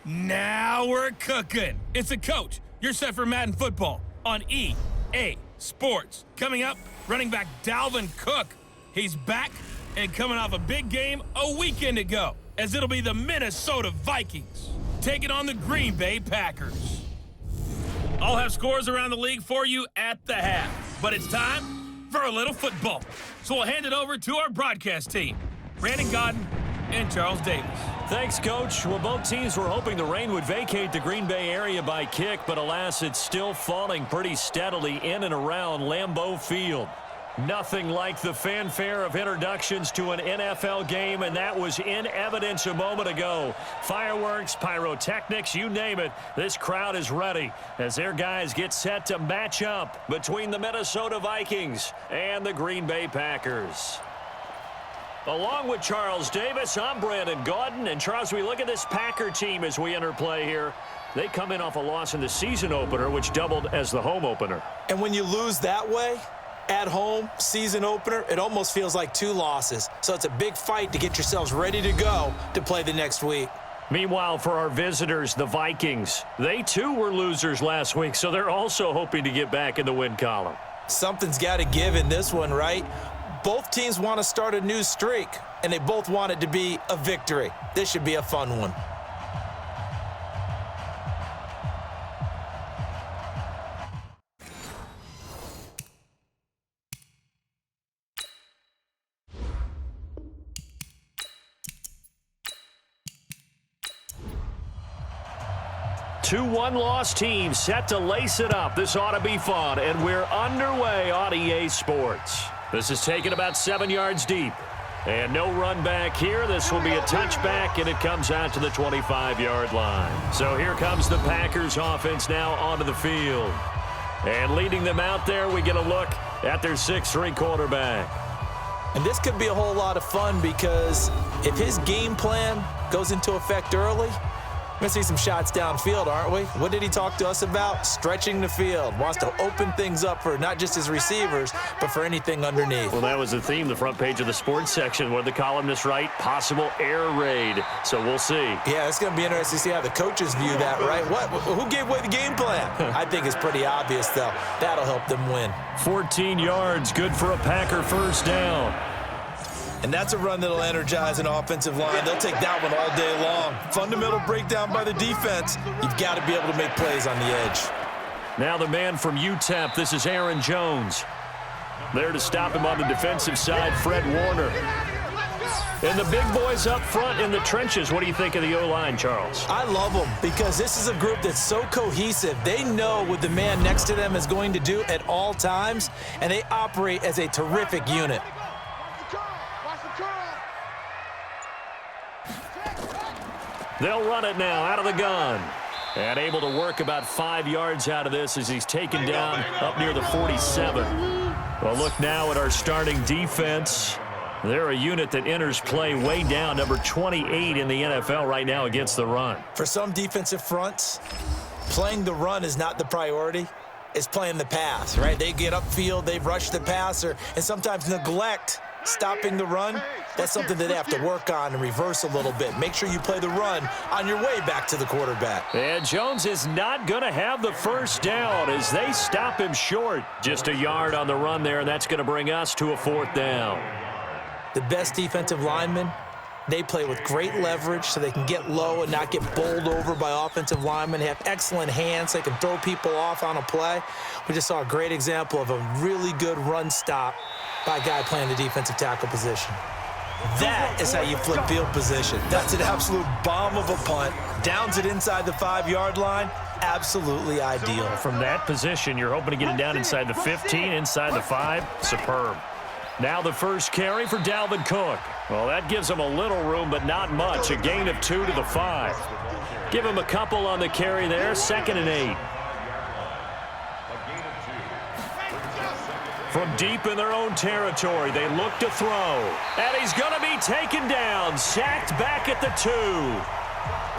Now we're cooking. It's a coach. You're set for Madden football on EA Sports. Coming up, running back Dalvin Cook. He's back and coming off a big game a weekend ago, as it'll be the Minnesota Vikings taking on the Green Bay Packers. I'll have scores around the league for you at the half, but it's time for a little football. So we'll hand it over to our broadcast team, Brandon Godden and Charles Davis. Thanks, Coach. Well, both teams were hoping the rain would vacate the Green Bay area by kick, but alas, it's still falling pretty steadily in and around Lambeau Field. Nothing like the fanfare of introductions to an NFL game, and that was in evidence a moment ago. Fireworks, pyrotechnics, you name it, this crowd is ready as their guys get set to match up between the Minnesota Vikings and the Green Bay Packers. Along with Charles Davis, I'm Brandon Godden. And Charles, we look at this Packer team as we enter play here. They come in off a loss in the season opener, which doubled as the home opener. And when you lose that way, at home, season opener, it almost feels like two losses. So it's a big fight to get yourselves ready to go to play the next week. Meanwhile, for our visitors, the Vikings, they too were losers last week, so they're also hoping to get back in the win column. Something's got to give in this one, right? Both teams want to start a new streak, and they both want it to be a victory. This should be a fun one. Two one-loss teams set to lace it up. This ought to be fun, and we're underway on EA Sports. This is taken about 7 yards deep. And no run back here. This will be a touchback, and it comes out to the 25-yard line. So here comes the Packers offense now onto the field. And leading them out there, we get a look at their 6'3" quarterback. And this could be a whole lot of fun because if his game plan goes into effect early, we're going to see some shots downfield, aren't we? What did he talk to us about? Stretching the field. Wants to open things up for not just his receivers, but for anything underneath. Well, that was the theme, the front page of the sports section. What did the columnists write? Possible air raid. So we'll see. Yeah, it's going to be interesting to see how the coaches view that, right? Who gave away the game plan? I think it's pretty obvious, though. That'll help them win. 14 yards, good for a Packer first down. And that's a run that'll energize an offensive line. They'll take that one all day long. Fundamental breakdown by the defense. You've got to be able to make plays on the edge. Now the man from UTEP, this is Aaron Jones. There to stop him on the defensive side, Fred Warner. And the big boys up front in the trenches. What do you think of the O-line, Charles? I love them because this is a group that's so cohesive. They know what the man next to them is going to do at all times, and they operate as a terrific unit. They'll run it now out of the gun. And able to work about 5 yards out of this as he's taken down up near the 47. Well, look now at our starting defense. They're a unit that enters play way down, number 28 in the NFL right now against the run. For some defensive fronts, playing the run is not the priority. It's playing the pass, right? They get upfield, they rush the passer, and sometimes neglect stopping the run. That's something that they have to work on and reverse a little bit. Make sure you play the run on your way back to the quarterback. And Jones is not going to have the first down as they stop him short. Just a yard on the run there, and that's going to bring us to a 4th down. The best defensive linemen, they play with great leverage so they can get low and not get bowled over by offensive linemen. They have excellent hands. They can throw people off on a play. We just saw a great example of a really good run stop by a guy playing the defensive tackle position. That is how you flip field position. That's an absolute bomb of a punt. Downs it inside the 5-yard line. Absolutely ideal. From that position, you're hoping to get it down inside the 15, inside the 5. Superb. Now the first carry for Dalvin Cook. Well, that gives him a little room, but not much. A gain of 2 to the 5. Give him a couple on the carry there. 2nd and 8. From deep in their own territory, they look to throw. And he's going to be taken down. Sacked back at the 2.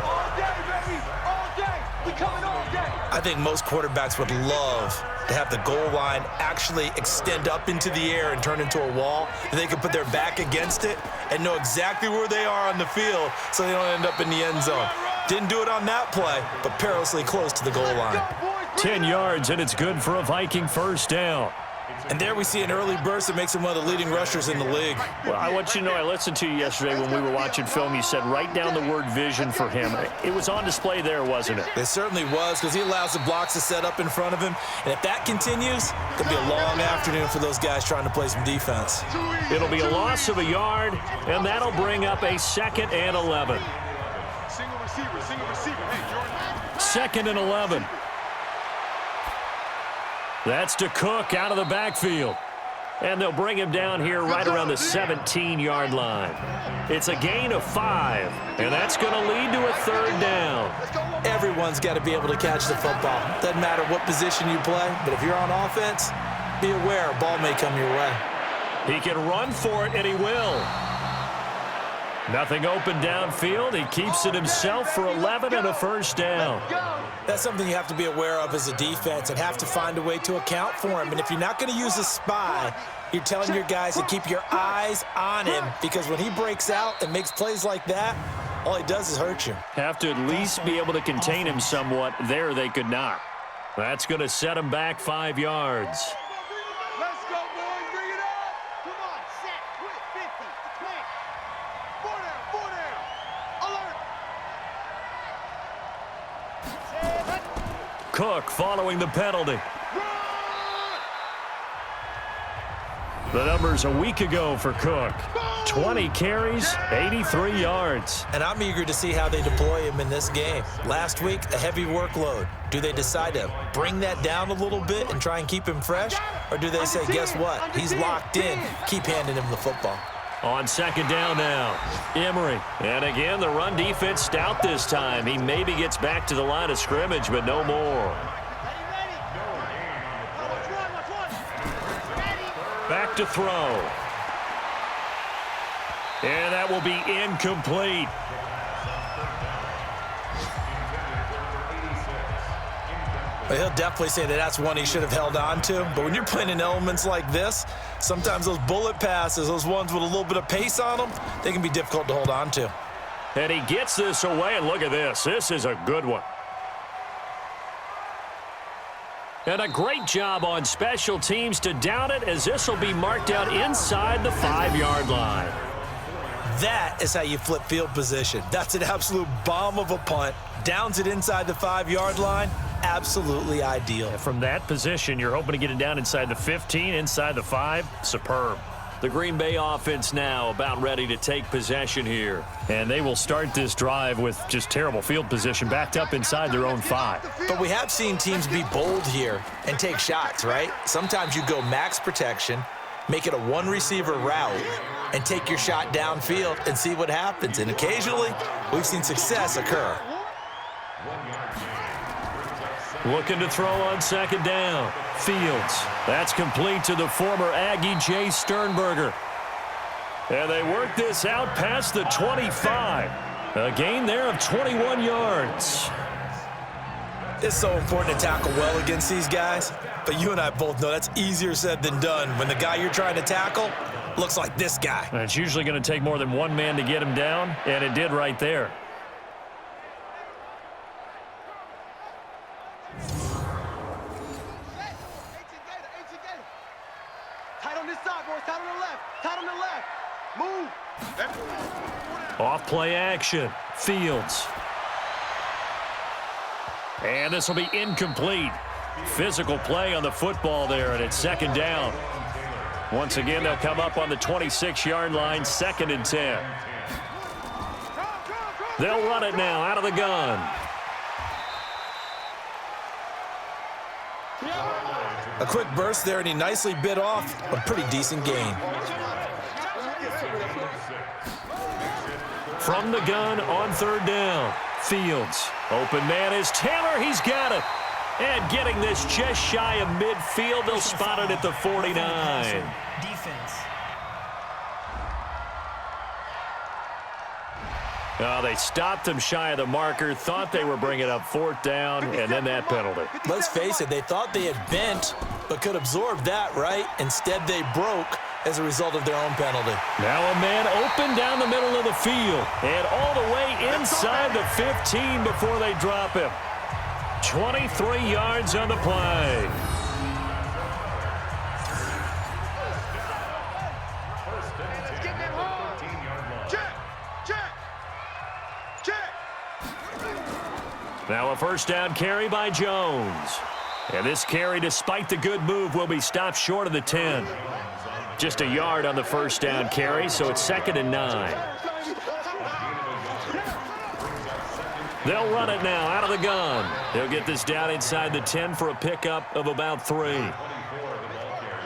All day, baby. All day. We coming all day. I think most quarterbacks would love to have the goal line actually extend up into the air and turn into a wall. And they can put their back against it and know exactly where they are on the field so they don't end up in the end zone. Didn't do it on that play, but perilously close to the goal line. 10 yards, and it's good for a Viking first down. And there we see an early burst that makes him one of the leading rushers in the league. Well, I want you to know, I listened to you yesterday when we were watching film. You said write down the word vision for him. It was on display there, wasn't it? It certainly was, because he allows the blocks to set up in front of him. And if that continues, it'll be a long afternoon for those guys trying to play some defense. It'll be a loss of a yard, and that'll bring up a 2nd and 11. Single receiver. Hey, Jordan. 2nd and 11. That's to Cook out of the backfield. And they'll bring him down here right around the 17-yard line. It's a gain of 5, and that's going to lead to a 3rd down. Everyone's got to be able to catch the football. Doesn't matter what position you play, but if you're on offense, be aware a ball may come your way. He can run for it, and he will. Nothing open downfield. He keeps it himself for 11 and a first down. That's something you have to be aware of as a defense and have to find a way to account for him. And if you're not going to use a spy, you're telling your guys to keep your eyes on him, because when he breaks out and makes plays like that, all he does is hurt you. Have to at least be able to contain him somewhat. There they could not. That's going to set him back 5 yards. Let's go, boys. Bring it up. Come on, set. Quick, 50. Quick. 4 down. Alert. Cook following the penalty. The numbers a week ago for Cook. 20 carries, 83 yards. And I'm eager to see how they deploy him in this game. Last week, a heavy workload. Do they decide to bring that down a little bit and try and keep him fresh? Or do they say, guess what? He's locked in. Keep handing him the football. On 2nd down now, Emery. And again, the run defense stout this time. He maybe gets back to the line of scrimmage, but no more. Back to throw. And that will be incomplete. But he'll definitely say that that's one he should have held on to. But when you're playing in elements like this, sometimes those bullet passes, those ones with a little bit of pace on them, they can be difficult to hold on to. And he gets this away, and look at this. This is a good one. And a great job on special teams to down it, as this will be marked out inside the 5-yard line. That is how you flip field position. That's an absolute bomb of a punt. Downs it inside the 5-yard line. Absolutely ideal. From that position, you're hoping to get it down inside the 15, inside the 5. Superb. The Green Bay offense now about ready to take possession here. And they will start this drive with just terrible field position, backed up inside their own 5. But we have seen teams be bold here and take shots, right? Sometimes you go max protection, make it a one-receiver route, and take your shot downfield and see what happens. And occasionally, we've seen success occur. Looking to throw on 2nd down. Fields. That's complete to the former Aggie Jay Sternberger. And they work this out past the 25. A gain there of 21 yards. It's so important to tackle well against these guys, but you and I both know that's easier said than done when the guy you're trying to tackle looks like this guy. And it's usually going to take more than one man to get him down, and it did right there. Tight on this side, boys. Tight on the left. Tight on the left. Move. Off play action. Fields. And this will be incomplete. Physical play on the football there, and it's 2nd down. Once again, they'll come up on the 26-yard line, 2nd and 10. They'll run it now out of the gun. A quick burst there, and he nicely bit off a pretty decent gain. From the gun on 3rd down. Fields. Open man is Taylor. He's got it. And getting this just shy of midfield. They'll spot it at the 49. Defense. Oh, they stopped him shy of the marker, thought they were bringing up 4th down, and then that penalty. Let's face it, they thought they had bent, but could absorb that, right? Instead, they broke, as a result of their own penalty. Now a man open down the middle of the field and all the way inside the 15 before they drop him. 23 yards on the play. Now a first down carry by Jones. And this carry, despite the good move, will be stopped short of the 10. Just a yard on the first down carry, so it's 2nd and 9. They'll run it now out of the gun. They'll get this down inside the 10 for a pickup of about 3.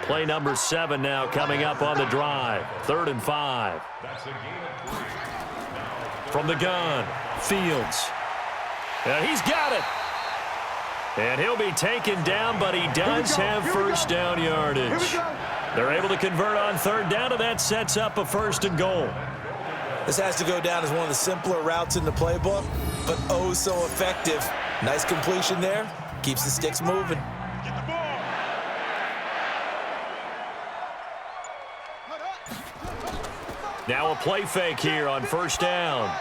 Play number 7 now coming up on the drive. 3rd and 5. From the gun, Fields. He's got it. And he'll be taken down, but he does have first down yardage. They're able to convert on 3rd down, and that sets up a 1st and goal. This has to go down as one of the simpler routes in the playbook, but oh so effective. Nice completion there. Keeps the sticks moving. Now a play fake here on 1st down.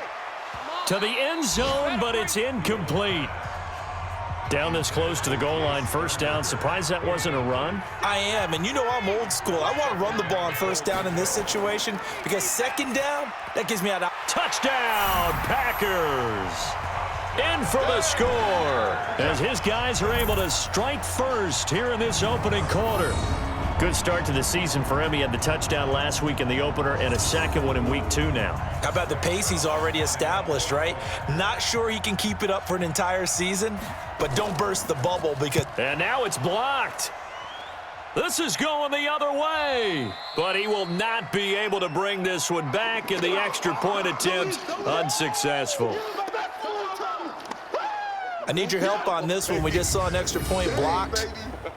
To the end zone, but it's incomplete. Down this close to the goal line, 1st down. Surprised that wasn't a run? I am, and you know I'm old school. I want to run the ball on 1st down in this situation because 2nd down, that gives me a touchdown, Packers. In for the score as his guys are able to strike first here in this opening quarter. Good start to the season for him. He had the touchdown last week in the opener and a second one in week 2 now. How about the pace he's already established, right? Not sure he can keep it up for an entire season, but don't burst the bubble because... And now it's blocked. This is going the other way, but he will not be able to bring this one back, and the extra point attempt unsuccessful. I need your help on this one. We just saw an extra point blocked.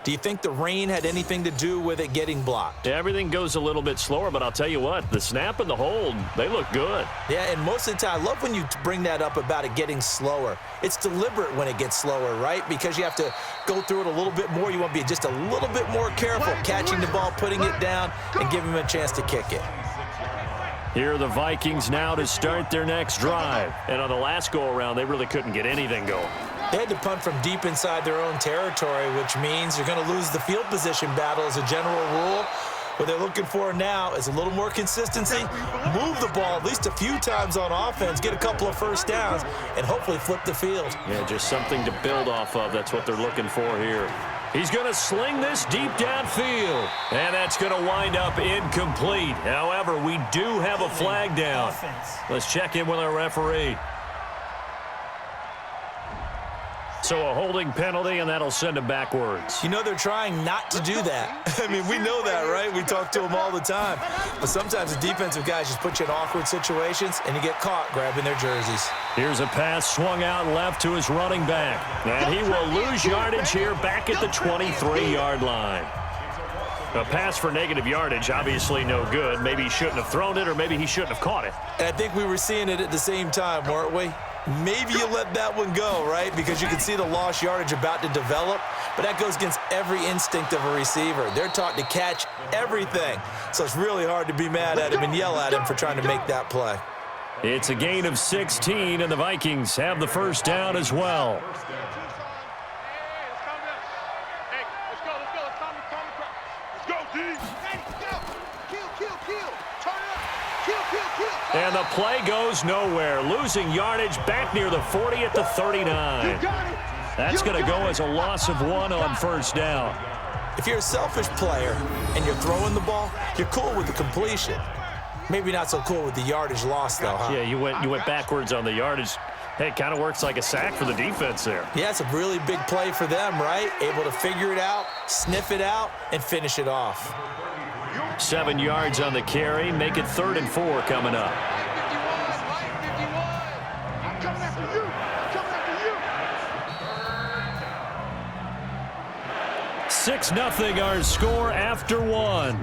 Do you think the rain had anything to do with it getting blocked? Everything goes a little bit slower, but I'll tell you what, the snap and the hold, they look good. Yeah, and most of the time, I love when you bring that up about it getting slower. It's deliberate when it gets slower, right? Because you have to go through it a little bit more. You want to be just a little bit more careful catching the ball, putting it down, and giving him a chance to kick it. Here are the Vikings now to start their next drive. And on the last go-around, they really couldn't get anything going. They had to punt from deep inside their own territory, which means you're going to lose the field position battle as a general rule. What they're looking for now is a little more consistency, move the ball at least a few times on offense, get a couple of 1st downs, and hopefully flip the field. Yeah, just something to build off of. That's what they're looking for here. He's going to sling this deep downfield, and that's going to wind up incomplete. However, we do have a flag down. Let's check in with our referee. So a holding penalty, and that'll send him backwards. You know they're trying not to do that. I mean, we know that, right? We talk to them all the time. But sometimes the defensive guys just put you in awkward situations, and you get caught grabbing their jerseys. Here's a pass swung out left to his running back. And he will lose yardage here back at the 23-yard line. A pass for negative yardage, obviously no good. Maybe he shouldn't have thrown it, or maybe he shouldn't have caught it. And I think we were seeing it at the same time, weren't we? Maybe you let that one go, right? Because you can see the lost yardage about to develop, but that goes against every instinct of a receiver. They're taught to catch everything, so it's really hard to be mad at him and yell at him for trying to make that play. It's a gain of 16, and the Vikings have the 1st down as well. And the play goes nowhere, losing yardage back near the 40 at the 39. That's going to go as a loss of 1 on 1st down. If you're a selfish player and you're throwing the ball, you're cool with the completion. Maybe not so cool with the yardage loss, though, huh? Yeah, you went backwards on the yardage. Hey, it kind of works like a sack for the defense there. Yeah, it's a really big play for them, right? Able to figure it out, sniff it out, and finish it off. 7 yards on the carry. Make it 3rd and 4 coming up. 6-0 our score after 1.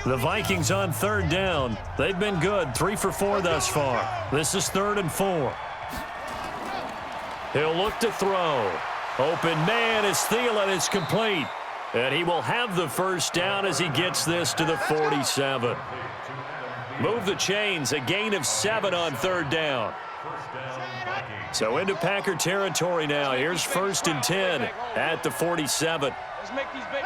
The Vikings on 3rd down. They've been good, 3 for 4 thus far. This is 3rd and 4. He'll look to throw. Open man is Thielen. It's complete. And he will have the first down as he gets this to the 47. Move the chains. A gain of 7 on third down. So into Packer territory now. Here's 1st and 10 at the 47. Let's make these big.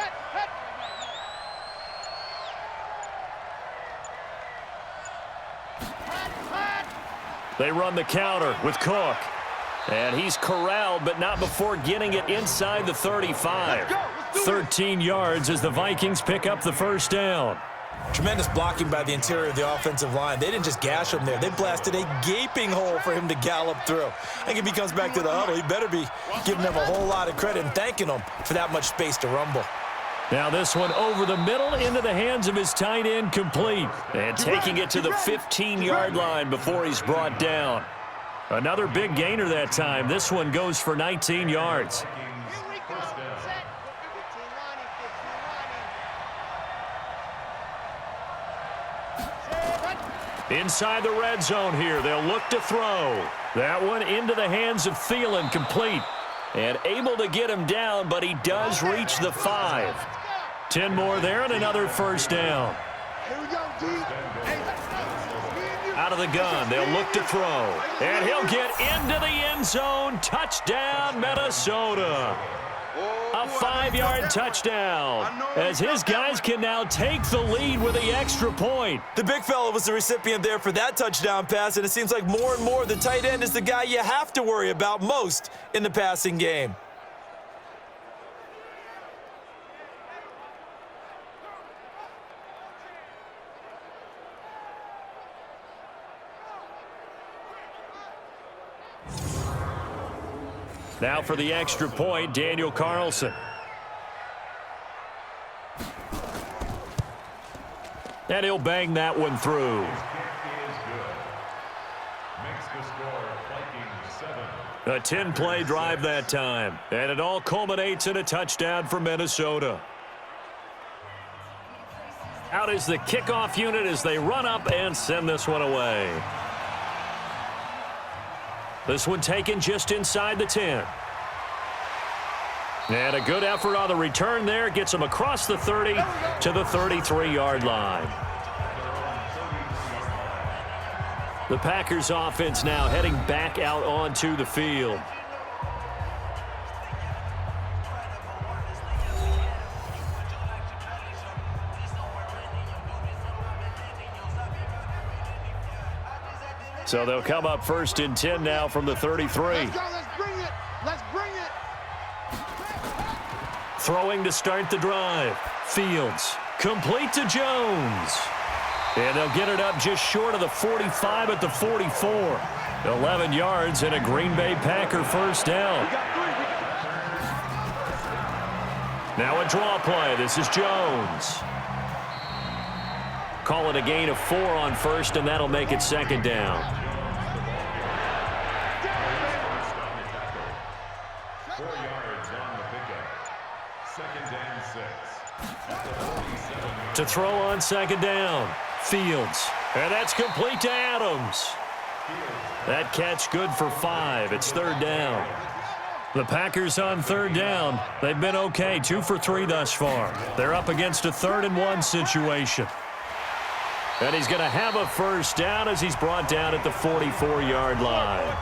They run the counter with Cook. And he's corralled, but not before getting it inside the 35. 13 yards as the Vikings pick up the first down. Tremendous blocking by the interior of the offensive line. They didn't just gash him there. They blasted a gaping hole for him to gallop through. I think if he comes back to the huddle, he better be giving them a whole lot of credit and thanking them for that much space to rumble. Now this one over the middle into the hands of his tight end, complete. And taking it to the 15-yard line before he's brought down. Another big gainer that time. This one goes for 19 yards. Inside the red zone here. They'll look to throw. That one into the hands of Thielen, complete. And able to get him down, but he does reach the 5. 10 more there and another first down. Here we go, D. Out of the gun, they'll look to throw. And he'll get into the end zone. Touchdown, Minnesota. A 5-yard touchdown as his guys can now take the lead with the extra point. The big fella was the recipient there for that touchdown pass, and it seems like more and more the tight end is the guy you have to worry about most in the passing game. Now for the extra point, Daniel Carlson. And he'll bang that one through. A 10-play drive that time. And it all culminates in a touchdown for Minnesota. Out is the kickoff unit as they run up and send this one away. This one taken just inside the 10. And a good effort on the return there. Gets him across the 30 to the 33-yard line. The Packers offense now heading back out onto the field. So they'll come up 1st and 10 now from the 33. Let's go, let's bring it. Let's bring it. Throwing to start the drive. Fields complete to Jones. And they'll get it up just short of the 45 at the 44. 11 yards and a Green Bay Packer first down. Now a draw play. This is Jones. Call it a gain of 4 on first, and that'll make it 2nd down. 4 yards on the pickup. 2nd and 6. To throw on 2nd down. Fields. And that's complete to Adams. That catch good for 5. It's 3rd down. The Packers on 3rd down. They've been okay. 2 for 3 thus far. They're up against a 3rd and 1 situation. And he's going to have a first down as he's brought down at the 44-yard line.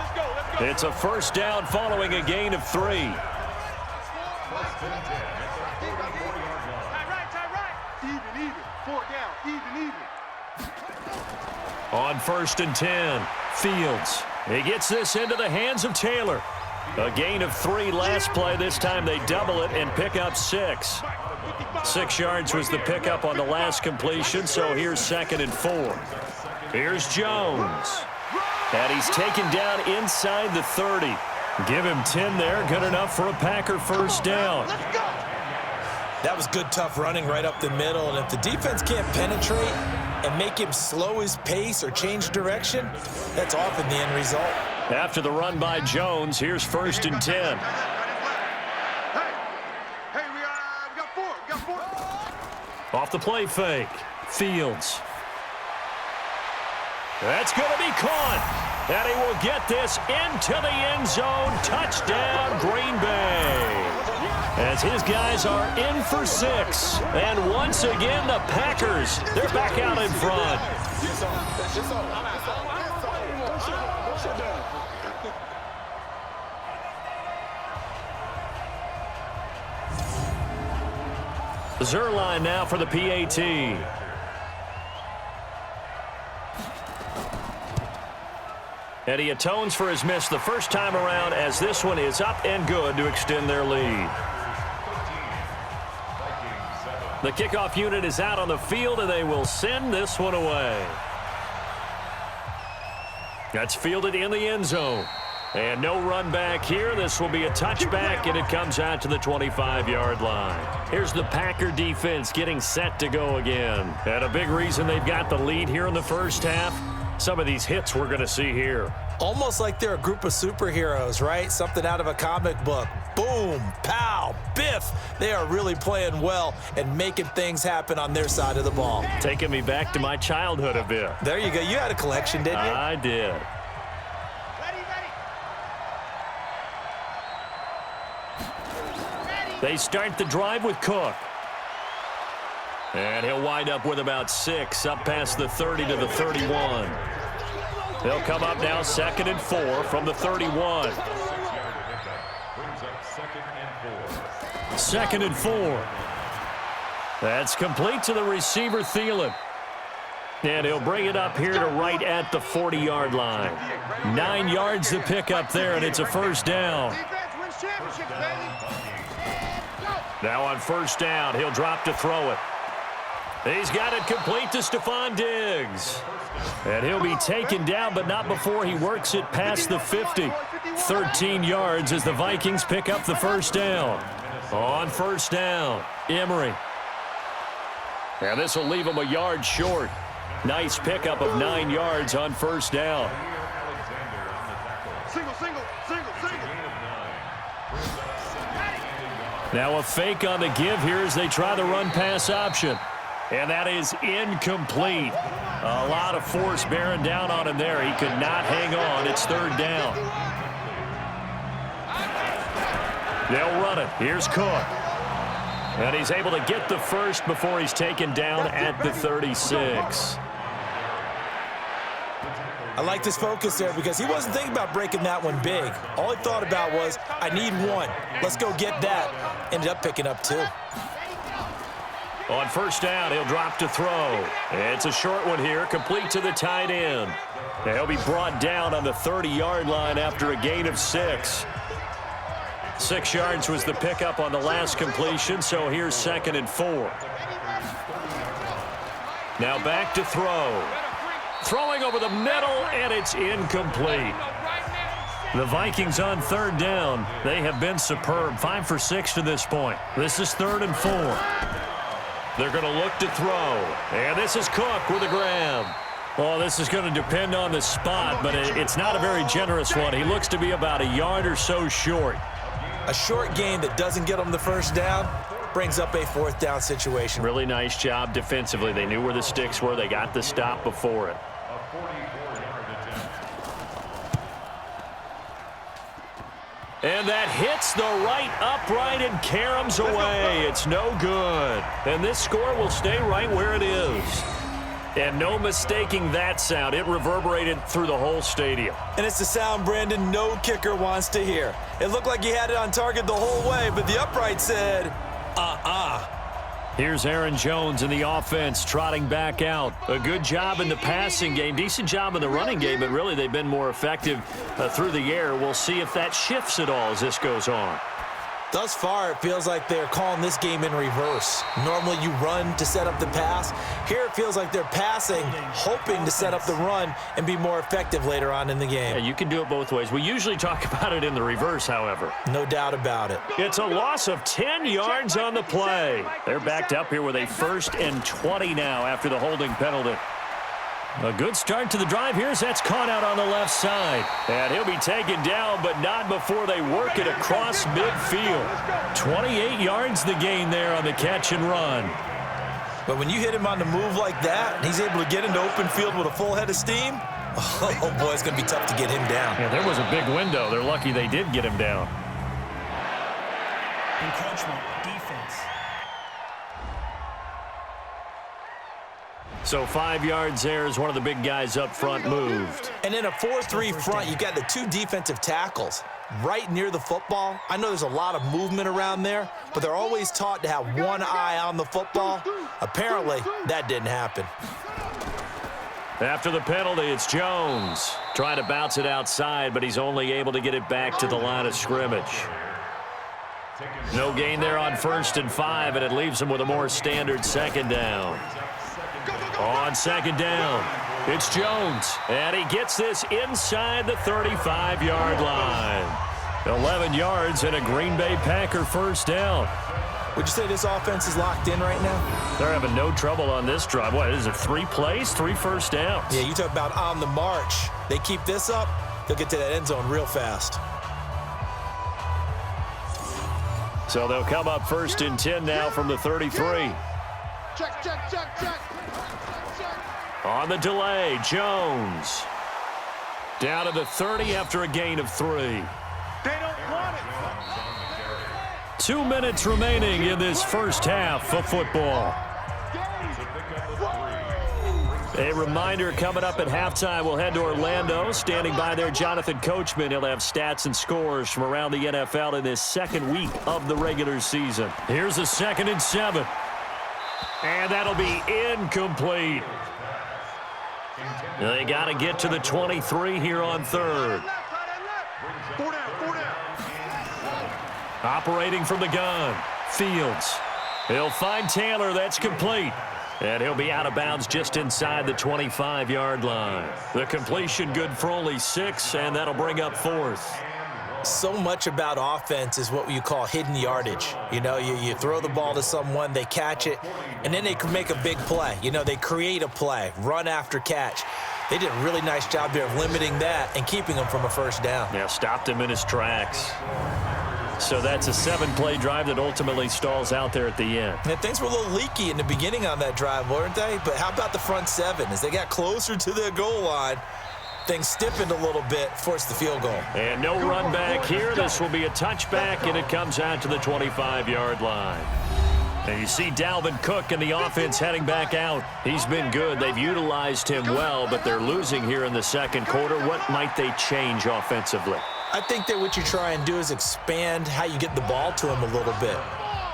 It's a first down following a gain of 3. Right. Even. 4 down. Even. On 1st and 10, Fields. He gets this into the hands of Taylor. A gain of 3 last play. This time they double it and pick up 6. 6 yards was the pickup on the last completion, so here's 2nd and 4. Here's Jones. And he's taken down inside the 30. Give him 10 there. Good enough for a Packer first down. That was good, tough running right up the middle, and if the defense can't penetrate and make him slow his pace or change direction, that's often the end result. After the run by Jones, here's 1st and 10. Hey, we got 4. We got 4. Off the play fake. Fields. That's going to be caught. And he will get this into the end zone. Touchdown, Green Bay. As his guys are in for 6. And once again, the Packers, they're back out in front. Zerline now for the PAT. And he atones for his miss the first time around, as this one is up and good to extend their lead. The kickoff unit is out on the field, and they will send this one away. That's fielded in the end zone. And no run back here. This will be a touchback, and it comes out to the 25-yard line. Here's the Packer defense getting set to go again. And a big reason they've got the lead here in the first half, some of these hits we're going to see here. Almost like they're a group of superheroes, right? Something out of a comic book. Boom, pow, biff. They are really playing well and making things happen on their side of the ball. Taking me back to my childhood a bit. There you go. You had a collection, didn't you? I did. They start the drive with Cook. And he'll wind up with about 6, up past the 30 to the 31. They'll come up now 2nd and 4 from the 31. 2nd and 4. That's complete to the receiver, Thielen. And he'll bring it up here to right at the 40-yard line. 9 yards to pick up there, and it's a first down. Now on first down, he'll drop to throw it. He's got it complete to Stephon Diggs. And he'll be taken down, but not before he works it past the 50. 13 yards as the Vikings pick up the first down. On first down, Emery. And this will leave him a yard short. Nice pickup of 9 yards on first down. Now a fake on the give here as they try the run-pass option. And that is incomplete. A lot of force bearing down on him there. He could not hang on. It's third down. They'll run it. Here's Cook. And he's able to get the first before he's taken down at the 36. I like this focus there because he wasn't thinking about breaking that one big. All he thought about was, I need one. Let's go get that. Ended up picking up 2. On first down, he'll drop to throw. It's a short one here, complete to the tight end. He'll be brought down on the 30-yard line after a gain of 6. 6 yards was the pickup on the last completion, so here's 2nd and 4. Now back to throw. Throwing over the middle, and it's incomplete. The Vikings on third down. They have been superb. 5 for 6 to this point. This is 3rd and 4. They're going to look to throw. And this is Cook with a grab. Well, this is going to depend on the spot, but it's not a very generous one. He looks to be about a yard or so short. A short gain that doesn't get him the first down brings up a 4th down situation. Really nice job defensively. They knew where the sticks were. They got the stop before it. And that hits the right upright and caroms away. It's no good. And this score will stay right where it is. And no mistaking that sound. It reverberated through the whole stadium. And it's the sound, Brandon, no kicker wants to hear. It looked like he had it on target the whole way, but the upright said, Here's Aaron Jones in the offense trotting back out. A good job in the passing game. Decent job in the running game, but really they've been more effective through the air. We'll see if that shifts at all as this goes on. Thus far, it feels like they're calling this game in reverse. Normally you run to set up the pass. Here it feels like they're passing, hoping to set up the run and be more effective later on in the game. Yeah, you can do it both ways. We usually talk about it in the reverse, however. No doubt about it. It's a loss of 10 yards on the play. They're backed up here with a 1st and 20 now after the holding penalty. A good start to the drive here as that's caught out on the left side. And he'll be taken down, but not before they work it across midfield. 28 yards the gain there on the catch and run. But when you hit him on the move like that, and he's able to get into open field with a full head of steam, Oh, boy, it's going to be tough to get him down. Yeah, there was a big window. They're lucky they did get him down. Encroachment, defense. So 5 yards there as one of the big guys up front moved. And in a 4-3 front, you've got the 2 defensive tackles right near the football. I know there's a lot of movement around there, but they're always taught to have one eye on the football. Apparently, that didn't happen. After the penalty, it's Jones. Trying to bounce it outside, but he's only able to get it back to the line of scrimmage. No gain there on 1st and 5, and it leaves him with a more standard 2nd down. On 2nd down, it's Jones, and he gets this inside the 35-yard line. 11 yards and a Green Bay Packer 1st down. Would you say this offense is locked in right now? They're having no trouble on this drive. What is it, 3 plays, 3 first downs? Yeah, you talk about on the march. They keep this up, they'll get to that end zone real fast. So they'll come up 1st and 10 now from the 33. Check, check, check, check. On the delay, Jones. Down to the 30 after a gain of 3. They don't want it. 2 minutes remaining in this first half of football. A reminder coming up at halftime, we'll head to Orlando. Standing by there, Jonathan Coachman. He'll have stats and scores from around the NFL in this 2nd week of the regular season. Here's a 2nd and 7. And that'll be incomplete. They got to get to the 23 here on 3rd. 4 down, 4 down. Operating from the gun, Fields. He'll find Taylor. That's complete. And he'll be out of bounds just inside the 25-yard line. The completion good for only 6, and that'll bring up 4th. So much about offense is what you call hidden yardage. You know, you throw the ball to someone, they catch it, and then they can make a big play. You know, they create a play, run after catch. They did a really nice job there of limiting that and keeping him from a 1st down. Yeah, stopped him in his tracks. So that's a 7-play drive that ultimately stalls out there at the end. And things were a little leaky in the beginning on that drive, weren't they? But how about the front 7? As they got closer to the goal line, things stiffened a little bit, forced the field goal. And no run back here. This will be a touchback, and it comes out to the 25-yard line. And you see Dalvin Cook and the offense heading back out. He's been good. They've utilized him well, but they're losing here in the 2nd quarter. What might they change offensively? I think that what you try and do is expand how you get the ball to him a little bit.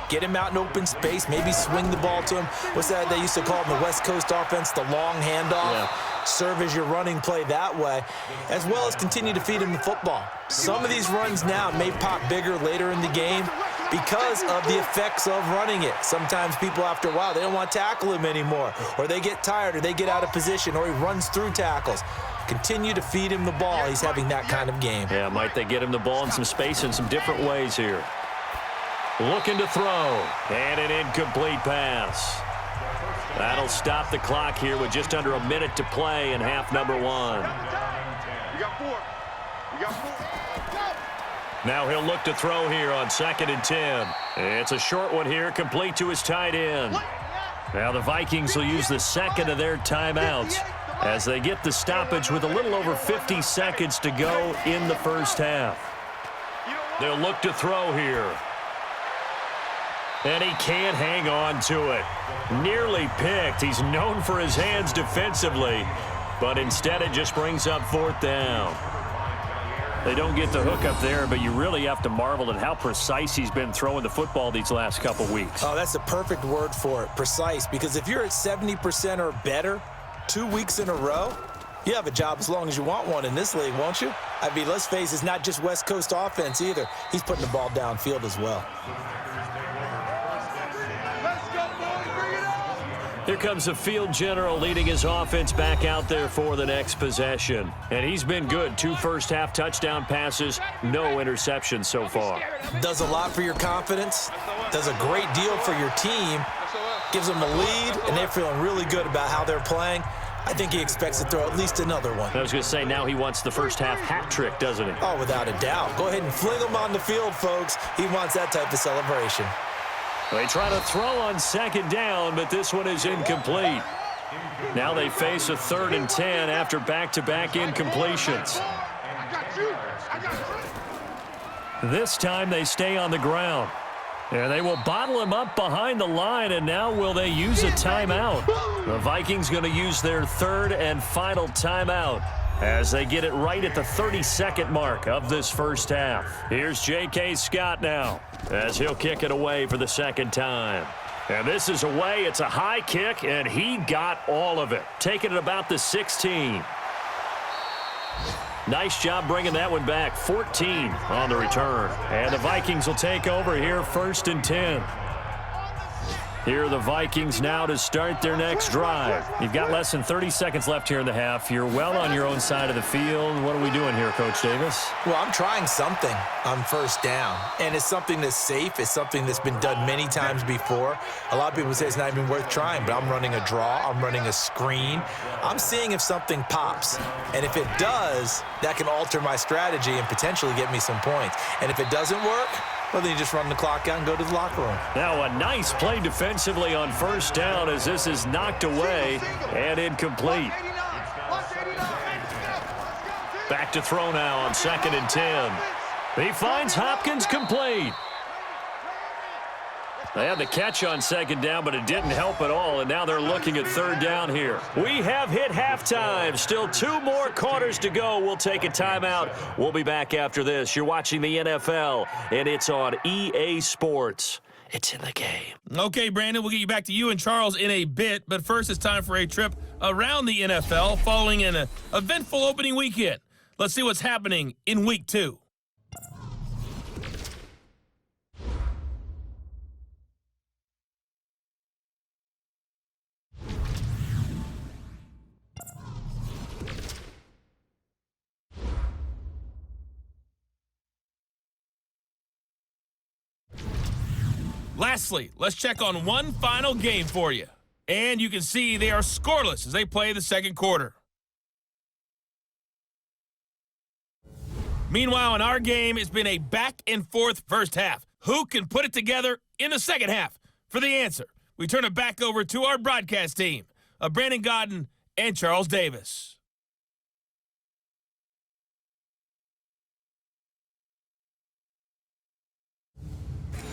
Get him out in open space, maybe swing the ball to him. What's that they used to call in the West Coast offense, the long handoff? Yeah. Serve as your running play that way, as well as continue to feed him the football. Some of these runs now may pop bigger later in the game because of the effects of running it. Sometimes people, after a while, they don't want to tackle him anymore, or they get tired, or they get out of position, or he runs through tackles. Continue to feed him the ball. He's having that kind of game. Yeah, might they get him the ball in some space in some different ways here. Looking to throw, and an incomplete pass. That'll stop the clock here with just under a minute to play in half number 1. You got 4. You got 4. Now he'll look to throw here on 2nd and 10. It's a short one here, complete to his tight end. Now the Vikings will use the 2nd of their timeouts as they get the stoppage with a little over 50 seconds to go in the first half. They'll look to throw here. And he can't hang on to it. Nearly picked. He's known for his hands defensively, but instead it just brings up 4th down. They don't get the hook up there, but you really have to marvel at how precise he's been throwing the football these last couple weeks. Oh, that's the perfect word for it, precise, because if you're at 70% or better 2 weeks in a row, you have a job as long as you want one in this league, won't you? I mean, let's face it, it's not just West Coast offense either. He's putting the ball downfield as well. Here comes the field general leading his offense back out there for the next possession. And he's been good. 2 first-half touchdown passes, no interceptions so far. Does a lot for your confidence, does a great deal for your team, gives them a lead, and they're feeling really good about how they're playing. I think he expects to throw at least another one. I was going to say, now he wants the first-half hat trick, doesn't he? Oh, without a doubt. Go ahead and fling him on the field, folks. He wants that type of celebration. They try to throw on 2nd down, but this one is incomplete. Now they face a 3rd and 10 after back-to-back incompletions. This time they stay on the ground. And they will bottle him up behind the line, and now will they use a timeout? The Vikings going to use their 3rd and final timeout as they get it right at the 32nd mark of this first half. Here's J.K. Scott now as he'll kick it away for the 2nd time. And this is away. It's a high kick, and he got all of it. Taking it about the 16. Nice job bringing that one back. 14 on the return. And the Vikings will take over here 1st and 10. Here are the Vikings now to start their next drive. You've got less than 30 seconds left here in the half. You're well on your own side of the field. What are we doing here, Coach Davis? Well, I'm trying something on 1st down, and it's something that's safe. It's something that's been done many times before. A lot of people say it's not even worth trying, but I'm running a draw. I'm running a screen. I'm seeing if something pops, and if it does, that can alter my strategy and potentially get me some points. And if it doesn't work, well, then you just run the clock out and go to the locker room. Now a nice play defensively on 1st down as this is knocked away and incomplete. Back to throw now on 2nd and 10. He finds Hopkins complete. They had the catch on 2nd down, but it didn't help at all, and now they're looking at 3rd down here. We have hit halftime. Still 2 more quarters to go. We'll take a timeout. We'll be back after this. You're watching the NFL, and it's on EA Sports. It's in the game. Okay, Brandon, we'll get you back to you and Charles in a bit, but first it's time for a trip around the NFL following an eventful opening weekend. Let's see what's happening in Week 2. Lastly, let's check on one final game for you. And you can see they are scoreless as they play the 2nd quarter. Meanwhile, in our game, it's been a back-and-forth first half. Who can put it together in the 2nd half? For the answer, we turn it back over to our broadcast team of Brandon Godden and Charles Davis.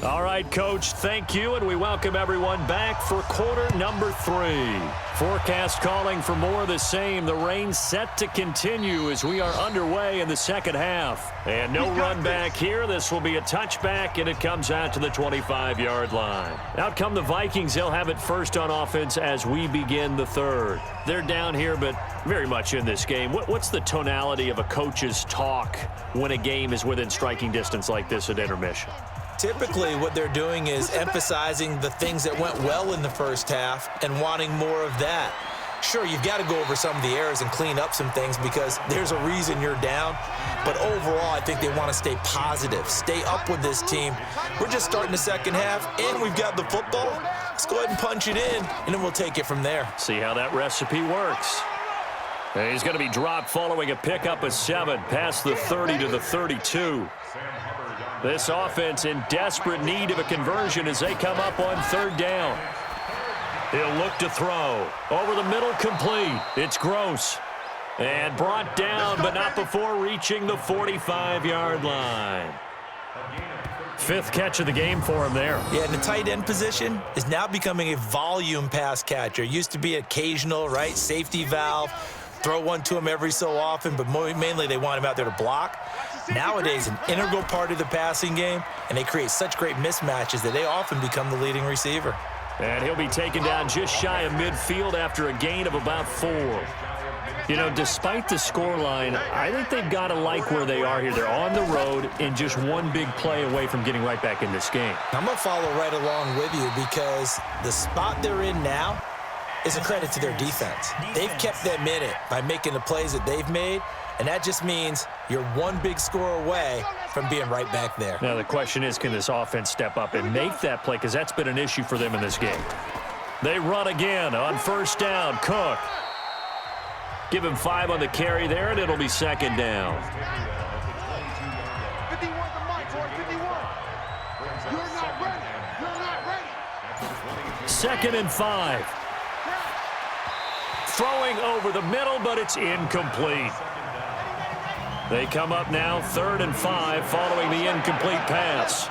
All right, Coach, thank you, and we welcome everyone back for quarter number 3. Forecast calling for more of the same. The rain set to continue as we are underway in the 2nd half. And no run back here. This will be a touchback, and it comes out to the 25-yard line. Out come the Vikings. They'll have it first on offense as we begin the 3rd. They're down here, but very much in this game. What's the tonality of a coach's talk when a game is within striking distance like this at intermission? Typically, what they're doing is emphasizing the things that went well in the first half and wanting more of that. Sure, you've got to go over some of the errors and clean up some things because there's a reason you're down. But overall, I think they want to stay positive, stay up with this team. We're just starting the 2nd half, and we've got the football. Let's go ahead and punch it in, and then we'll take it from there. See how that recipe works. And he's going to be dropped following a pickup of 7 past the 30 to the 32. This offense in desperate need of a conversion as they come up on 3rd down. He'll look to throw. Over the middle, complete. It's Gross. And brought down, but not before reaching the 45-yard line. 5th catch of the game for him there. Yeah, and the tight end position is now becoming a volume pass catcher. Used to be occasional, right? Safety valve. Throw one to him every so often, but mainly they want him out there to block. Nowadays, an integral part of the passing game, and they create such great mismatches that they often become the leading receiver. And he'll be taken down just shy of midfield after a gain of about 4. You know, despite the scoreline, I think they've got to like where they are here. They're on the road and just one big play away from getting right back in this game. I'm going to follow right along with you because the spot they're in now is a credit to their defense. They've kept them in it by making the plays that they've made, and that just means you're one big score away from being right back there. Now the question is, can this offense step up and make that play? Because that's been an issue for them in this game. They run again on 1st down. Cook. Give him 5 on the carry there, and it'll be 2nd down. 51 to Mike, boy, 51. You're not ready. You're not ready. 2nd and 5. Throwing over the middle, but it's incomplete. They come up now 3rd and 5 following the incomplete pass.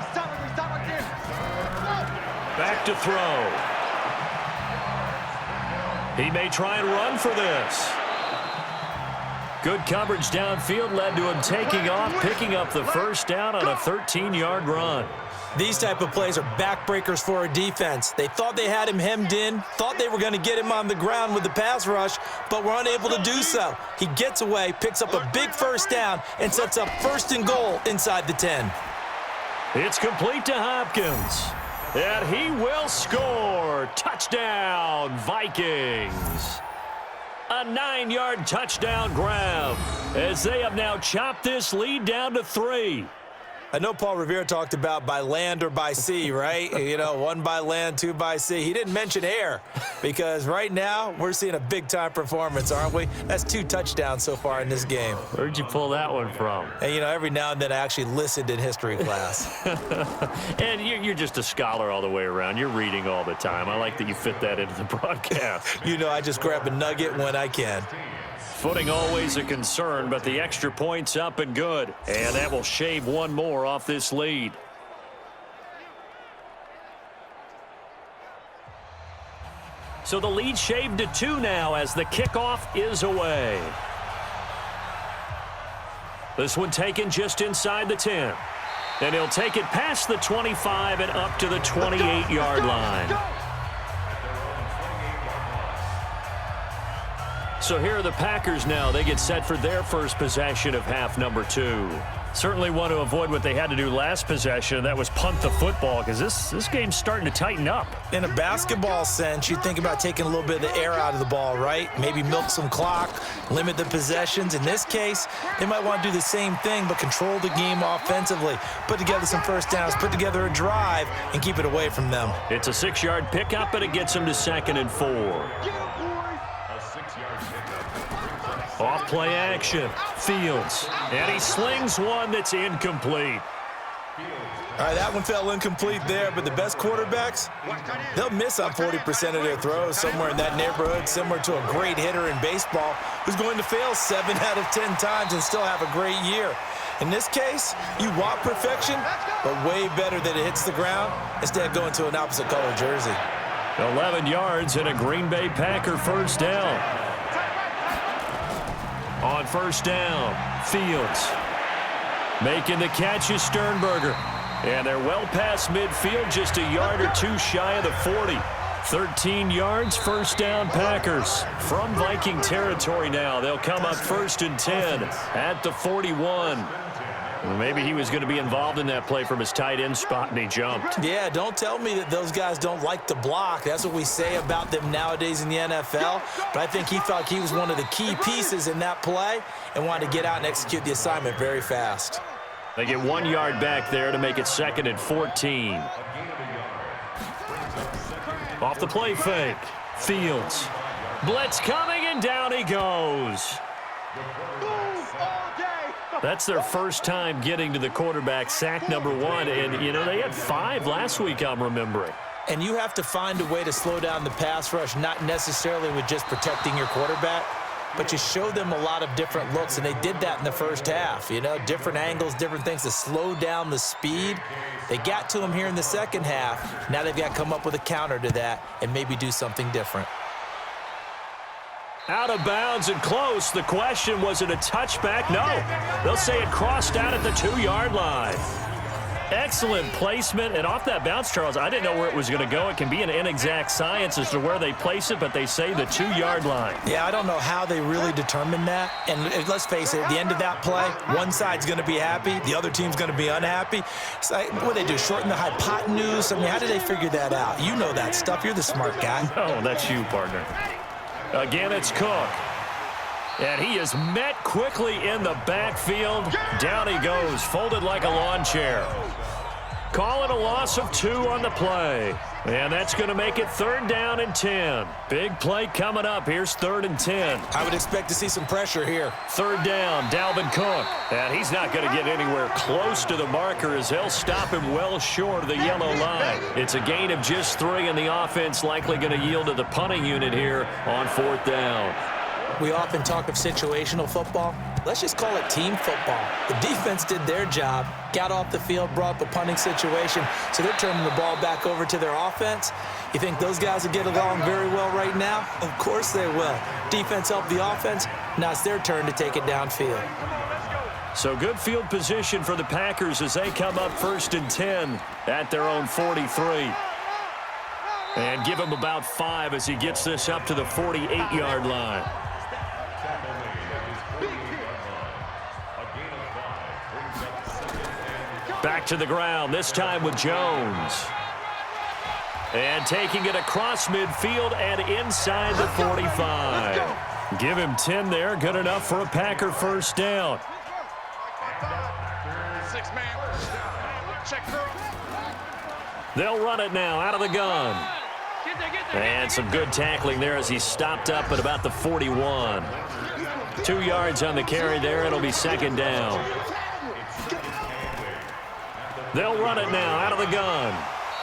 Back to throw. He may try and run for this. Good coverage downfield led to him taking off, picking up the first down on a 13-yard run. These type of plays are backbreakers for a defense. They thought they had him hemmed in, thought they were going to get him on the ground with the pass rush, but were unable to do so. He gets away, picks up a big first down, and sets up 1st and goal inside the 10. It's complete to Hopkins. And he will score. Touchdown, Vikings. A 9-yard touchdown grab as they have now chopped this lead down to 3. I know Paul Revere talked about by land or by sea, right? You know, 1 by land, 2 by sea. He didn't mention air because right now we're seeing a big-time performance, aren't we? That's 2 touchdowns so far in this game. Where'd you pull that one from? And, you know, every now and then I actually listened in history class. And you're just a scholar all the way around. You're reading all the time. I like that you fit that into the broadcast. You know, I just grab a nugget when I can. Footing always a concern, but the extra point's up and good. And that will shave 1 more off this lead. So the lead shaved to 2 now as the kickoff is away. This one taken just inside the 10. And he'll take it past the 25 and up to the 28-yard line. So here are the Packers now. They get set for their first possession of half number 2. Certainly want to avoid what they had to do last possession, and that was punt the football, because this game's starting to tighten up. In a basketball sense, you think about taking a little bit of the air out of the ball, right? Maybe milk some clock, limit the possessions. In this case, they might want to do the same thing, but control the game offensively. Put together some first downs, put together a drive, and keep it away from them. It's a 6-yard pickup, and it gets them to 2nd and 4. Off play action, Fields, and he slings one that's incomplete. All right, that one fell incomplete there, but the best quarterbacks, they'll miss on 40% of their throws, somewhere in that neighborhood, similar to a great hitter in baseball who's going to fail 7 out of 10 times and still have a great year. In this case, you want perfection, but way better that it hits the ground instead of going to an opposite color jersey. 11 yards and a Green Bay Packer first down. On first down, Fields. Making the catch is Sternberger. And they're well past midfield, just a yard or 2 shy of the 40. 13 yards, first down Packers. From Viking territory now, they'll come up 1st and 10 at the 41. Maybe he was going to be involved in that play from his tight end spot, and he jumped. Yeah, don't tell me that those guys don't like to block. That's what we say about them nowadays in the NFL. But I think he felt he was one of the key pieces in that play and wanted to get out and execute the assignment very fast. They get 1 yard back there to make it 2nd and 14. Off the play fake, Fields. Blitz coming, and down he goes. That's their first time getting to the quarterback, sack number 1. And, you know, they had 5 last week, I'm remembering. And you have to find a way to slow down the pass rush, not necessarily with just protecting your quarterback, but you show them a lot of different looks, and they did that in the first half. You know, different angles, different things to slow down the speed. They got to him here in the second half. Now they've got to come up with a counter to that and maybe do something different. Out of bounds and close. The question, was it a touchback? No. They'll say it crossed out at the 2-yard line. Excellent placement. And off that bounce, Charles, I didn't know where it was going to go. It can be an inexact science as to where they place it, but they say the 2-yard line. Yeah, I don't know how they really determined that. And let's face it, at the end of that play, one side's going to be happy, the other team's going to be unhappy. So what do they do, shorten the hypotenuse? I mean, how did they figure that out? You know that stuff. You're the smart guy. Oh, that's you, partner. Again, it's Cook. And he is met quickly in the backfield. Down he goes, folded like a lawn chair. Call it a loss of 2 on the play. And that's going to make it 3rd down and 10. Big play coming up. Here's 3rd and 10. I would expect to see some pressure here. 3rd down, Dalvin Cook. And he's not going to get anywhere close to the marker as they'll stop him well short of the yellow line. It's a gain of just 3, and the offense likely going to yield to the punting unit here on 4th down. We often talk of situational football. Let's just call it team football. The defense did their job, got off the field, brought up a punting situation, so they're turning the ball back over to their offense. You think those guys will get along very well right now? Of course they will. Defense helped the offense. Now it's their turn to take it downfield. So good field position for the Packers as they come up 1st and 10 at their own 43. And give him about 5 as he gets this up to the 48-yard line. Back to the ground, this time with Jones. And taking it across midfield and inside the 45. Give him 10 there, good enough for a Packer 1st down. 6-man. Check through. They'll run it now out of the gun. And some good tackling there as he stopped up at about the 41. 2 yards on the carry there. It'll be 2nd down. They'll run it now out of the gun.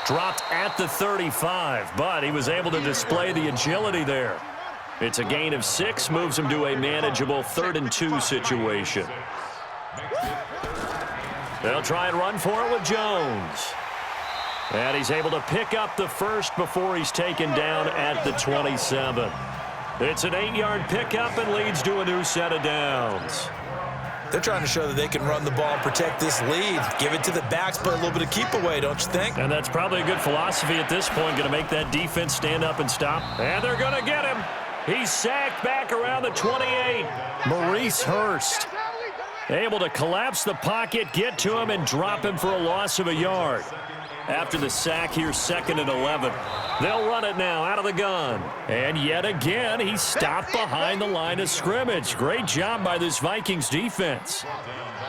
Dropped at the 35, but he was able to display the agility there. It's a gain of 6, moves him to a manageable 3rd and 2 situation. They'll try and run for it with Jones. And he's able to pick up the 1st before he's taken down at the 27. It's an 8-yard pickup and leads to a new set of downs. They're trying to show that they can run the ball and protect this lead. Give it to the backs, but a little bit of keep away, don't you think? And that's probably a good philosophy at this point, going to make that defense stand up and stop. And they're going to get him. He's sacked back around the 28. Maurice Hurst able to collapse the pocket, get to him, and drop him for a loss of a yard. After the sack here, 2nd and 11. They'll run it now out of the gun. And yet again, he's stopped behind the line of scrimmage. Great job by this Vikings defense.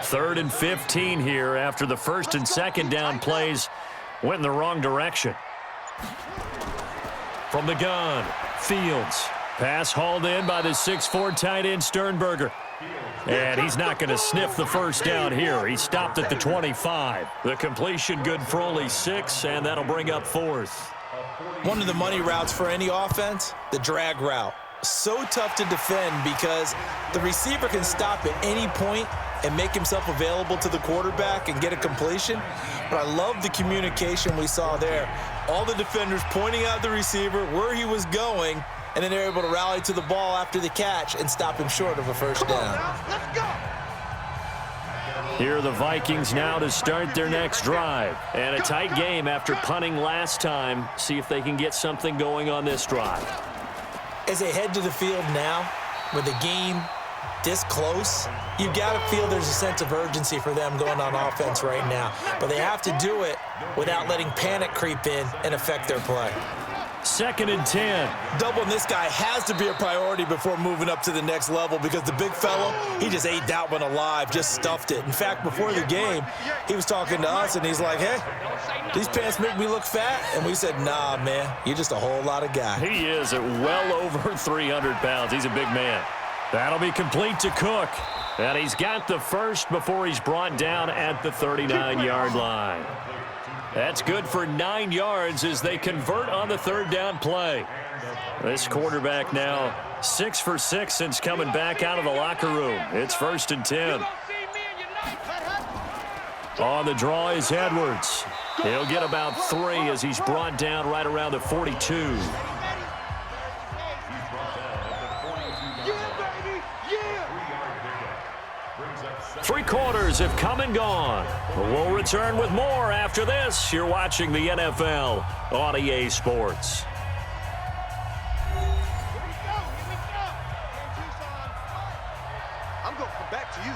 3rd and 15 here after the 1st and 2nd down plays went in the wrong direction. From the gun, Fields. Pass hauled in by the 6'4" tight end Sternberger. And he's not going to sniff the 1st down here. He stopped at the 25. The completion good for only 6, and that'll bring up 4th. One of the money routes for any offense, the drag route. So tough to defend because the receiver can stop at any point and make himself available to the quarterback and get a completion. But I love the communication we saw there. All the defenders pointing out the receiver, where he was going, and then they're able to rally to the ball after the catch and stop him short of a 1st down. Let's go. Here are the Vikings now to start their next drive. And a tight game after punting last time. See if they can get something going on this drive. As they head to the field now, with the game this close, you've got to feel there's a sense of urgency for them going on offense right now. But they have to do it without letting panic creep in and affect their play. 2nd and 10. Doubling this guy has to be a priority before moving up to the next level because the big fella, he just ate that one alive, just stuffed it. In fact, before the game, he was talking to us, and he's like, hey, these pants make me look fat. And we said, nah, man, you're just a whole lot of guy. He is at well over 300 pounds. He's a big man. That'll be complete to Cook. And he's got the 1st before he's brought down at the 39-yard line. That's good for 9 yards as they convert on the 3rd down play. This quarterback now 6 for 6 since coming back out of the locker room. It's 1st and 10. On the draw is Edwards. He'll get about 3 as he's brought down right around the 42. Three quarters have come and gone. We'll return with more after this. You're watching the NFL on EA Sports. I'm going to come back to you.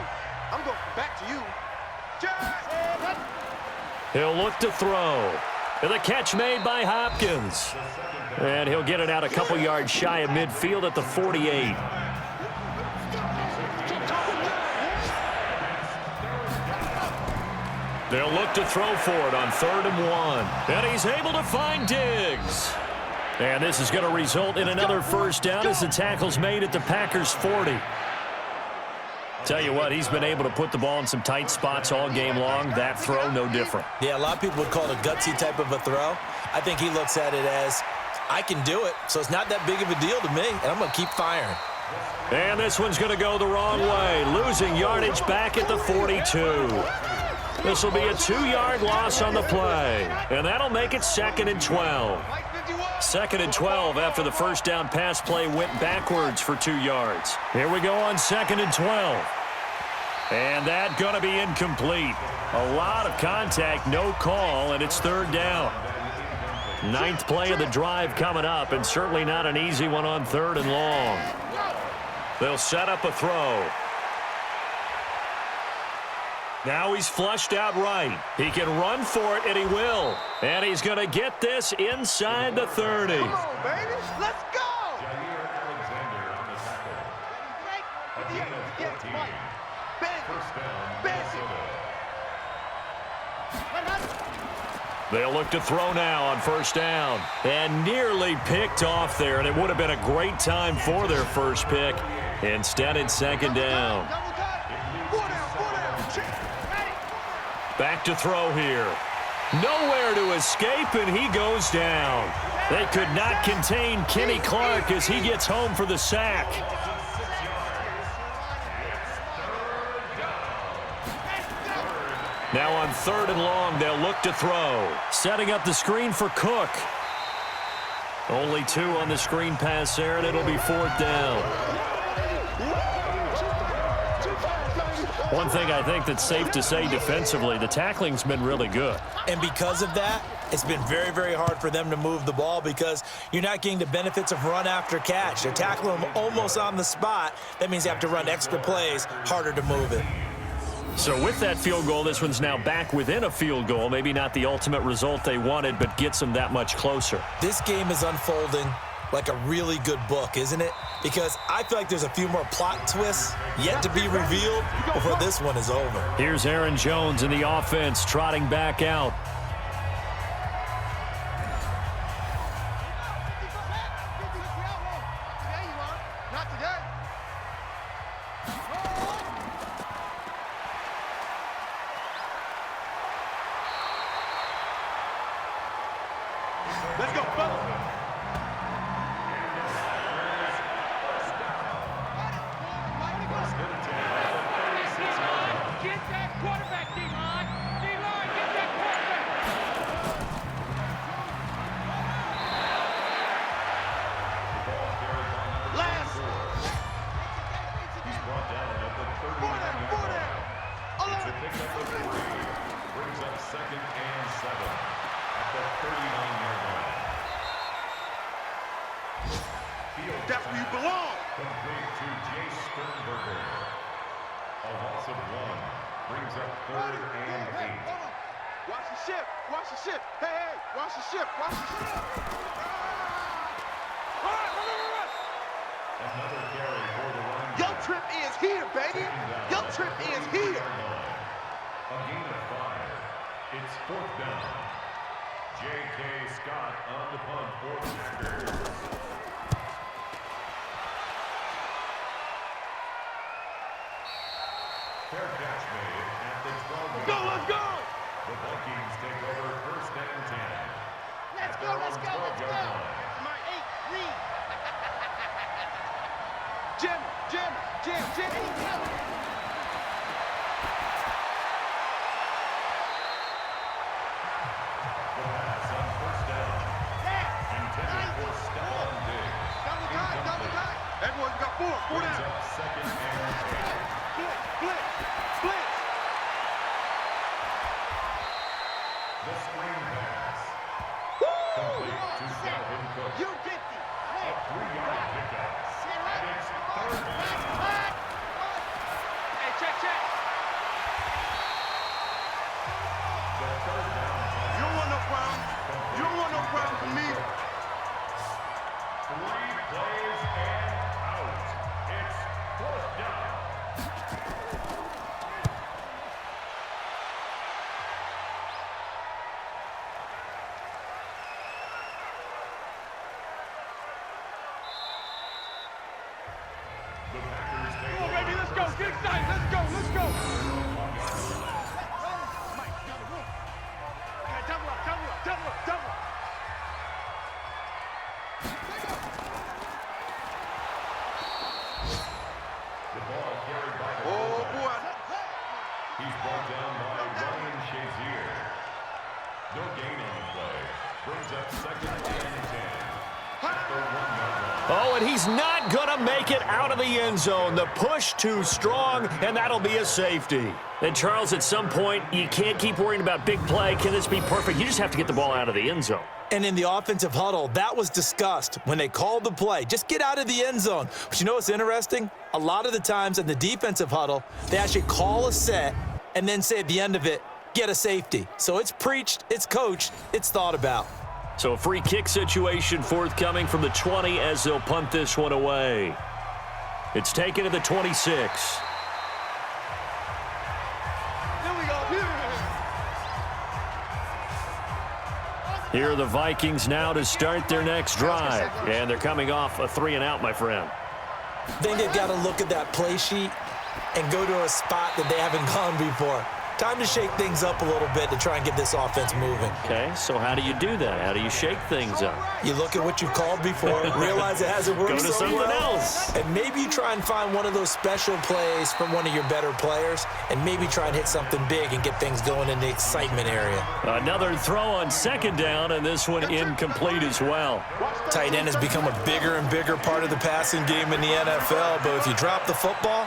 I'm going to come back to you. He'll look to throw. The catch made by Hopkins. And he'll get it out a couple yards shy of midfield at the 48. They'll look to throw for it on 3rd and 1. And he's able to find Diggs. And this is going to result in another first down as the tackle's made at the Packers' 40. Tell you what, he's been able to put the ball in some tight spots all game long. That throw, no different. Yeah, a lot of people would call it a gutsy type of a throw. I think he looks at it as, I can do it, so it's not that big of a deal to me, and I'm going to keep firing. And this one's going to go the wrong way, losing yardage back at the 42. This will be a 2-yard loss on the play, and that'll make it 2nd and 12. 2nd and 12 after the first down pass play went backwards for 2 yards. Here we go on 2nd and 12. And that going to be incomplete. A lot of contact, no call, and it's 3rd down. 9th play of the drive coming up, and certainly not an easy one on 3rd and long. They'll set up a throw. Now he's flushed out right. He can run for it, and he will. And he's going to get this inside the 30. Come on, baby. Let's go. They'll look to throw now on 1st down. And nearly picked off there, and it would have been a great time for their first pick. Instead, it's 2nd down. Back to throw here. Nowhere to escape, and he goes down. They could not contain Kenny Clark as he gets home for the sack. Now on 3rd and long, they'll look to throw. Setting up the screen for Cook. Only 2 on the screen pass there, and it'll be 4th down. One thing I think that's safe to say defensively, the tackling's been really good. And because of that, it's been very, very hard for them to move the ball because you're not getting the benefits of run after catch. They're tackling them almost on the spot. That means you have to run extra plays, harder to move it. So with that field goal, this one's now back within a field goal. Maybe not the ultimate result they wanted, but gets them that much closer. This game is unfolding like a really good book, isn't it? Because I feel like there's a few more plot twists yet to be revealed before this one is over. Here's Aaron Jones in the offense trotting back out. Not today. Let's go, fellas. Get that quarterback, D-line. D-line, get that quarterback. Last. He's brought down at the 39-yard line. It's a pickup of 3. Brings up 2nd and 7 at the 39-yard line. That's where you belong. Complete to Jay Sternberger. A loss of 1 brings up 3rd and 8. Watch the ship. Watch the ship. Hey, hey, watch the ship. Watch the ship. All right, run. Another carry for the run. Your trip is here, baby. Your trip is here. A gain of 5. It's 4th down. J.K. Scott on the punt for the Packers. Fair catch made at the 12-yard line. Let's go. The Vikings take over 1st and 10. Let's go. My 8, read. Jim. The pass on 1st down. Intended for Stephon Diggs. Double tie. Everyone got 4 Brings down. up 2nd and 8. Blitz. The screen pass. Complete to Dalvin Cook. You 50. A 3-yard pickup. And it's 3rd down. Hey, check. The 3rd down. You don't want no problem. You don't want no problem from me. 3 plays and out. It's 4th down. Oh, and he's not going to make it out of the end zone. The push too strong, and that'll be a safety. And, Charles, at some point, you can't keep worrying about big play. Can this be perfect? You just have to get the ball out of the end zone. And in the offensive huddle, that was discussed when they called the play. Just get out of the end zone. But you know what's interesting? A lot of the times in the defensive huddle, they actually call a set and then say at the end of it, get a safety. So it's preached, it's coached, it's thought about. So a free kick situation forthcoming from the 20 as they'll punt this one away. It's taken to the 26. Here are the Vikings now to start their next drive. And they're coming off a 3-and-out, my friend. I think they've got to look at that play sheet and go to a spot that they haven't gone before. Time to shake things up a little bit to try and get this offense moving. Okay, so how do you do that? How do you shake things up? You look at what you've called before, realize it hasn't worked Go to so something well, else. and maybe you try and find one of those special plays from one of your better players, and maybe try and hit something big and get things going in the excitement area. Another throw on second down, and this one incomplete as well. Tight end has become a bigger and bigger part of the passing game in the NFL, but if you drop the football,